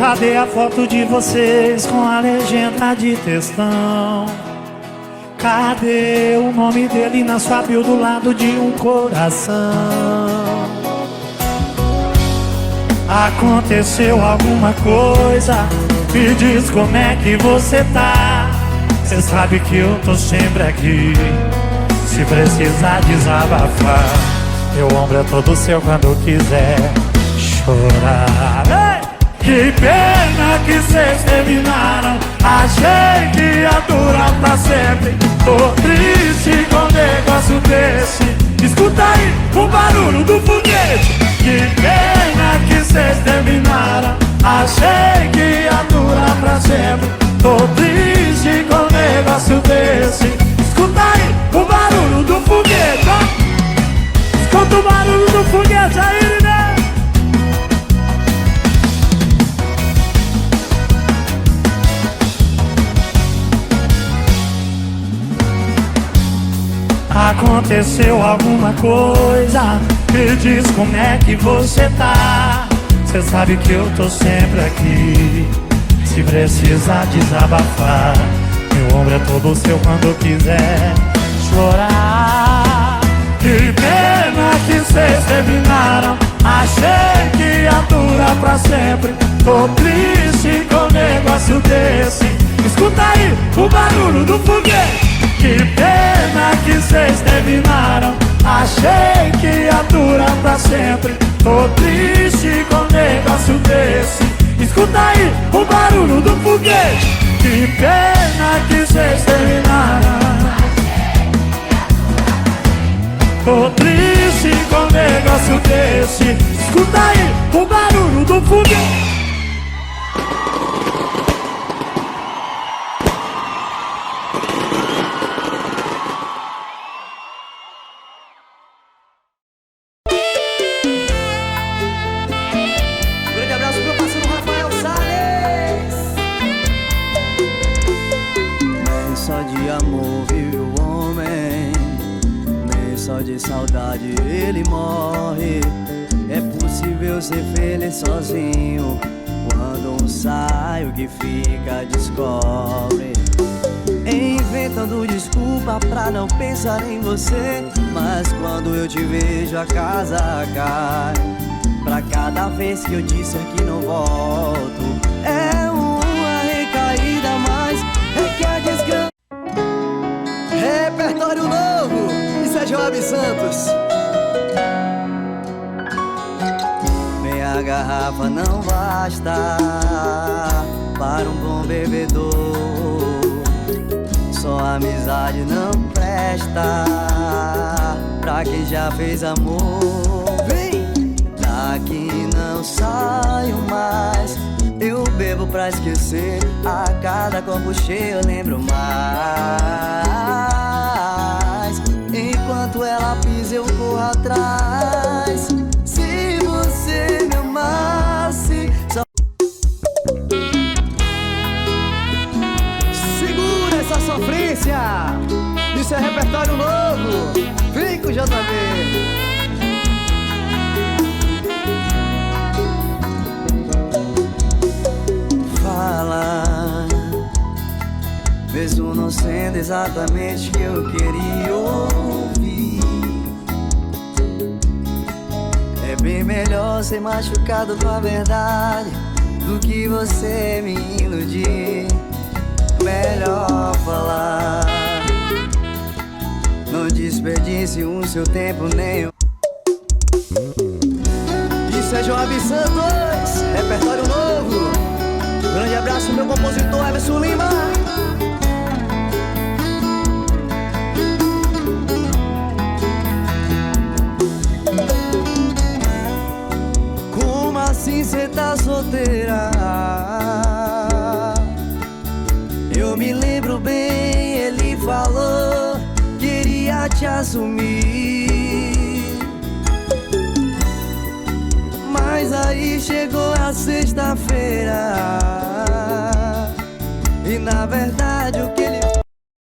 Cadê a foto de vocês com a legenda de textão? Cadê o nome dele na sua bio do lado de um coração? Aconteceu alguma coisa? Me diz como é que você tá. Cê sabe que eu tô sempre aqui, se precisar desabafar. Meu ombro é todo seu quando quiser chorar. Ei! Que pena que cês terminaram. Achei que ia durar pra sempre. Tô triste com um negócio desse. Escuta aí o barulho do foguete. Que pena que cês terminaram. Achei que ia durar pra sempre. Tô triste com um negócio desse. Escuta aí o barulho do foguete, ó. Escuta o barulho do foguete aí, né? Aconteceu alguma coisa? Me diz como é que você tá. Cê sabe que eu tô sempre aqui, se precisar desabafar. Meu ombro é todo seu quando quiser chorar. Que pena que cês terminaram. Achei que ia durar pra sempre. Tô triste com um negócio desse. Escuta aí o barulho do foguete. Que pena que cês terminaram. Achei que ia durar pra sempre. Tô triste com um negócio desse. Escuta aí o barulho do foguete. Que pena que cês terminaram. Tô triste com um negócio desse. Escuta aí o barulho do foguete. De saudade ele morre. É possível ser feliz sozinho quando um saio que fica descobre. Inventando desculpa pra não pensar em você. Mas quando eu te vejo a casa cai. Pra cada vez que eu disser que não volto, é uma recaída, mas é que a desgraça. Repertório novo Joab Santos. Meia garrafa não basta para um bom bebedor. Só amizade não presta pra quem já fez amor. Vem! Daqui não saio mais. Eu bebo pra esquecer. A cada copo cheio eu lembro mais. Enquanto ela pisa eu corro atrás. Se você me amasse só... Segura essa sofrência. Isso é repertório novo. Vem com o JB. Fala, mesmo não sendo exatamente o que eu queria ouvir. É bem melhor ser machucado com a verdade do que você me iludir. Melhor falar, não desperdice o seu tempo nem o... Isso é Joab Santos, repertório novo. Grande abraço meu compositor Everson Lima. Como assim cê tá solteira? Eu me lembro bem, ele falou, queria te assumir. Mas aí chegou a sexta-feira e na verdade o que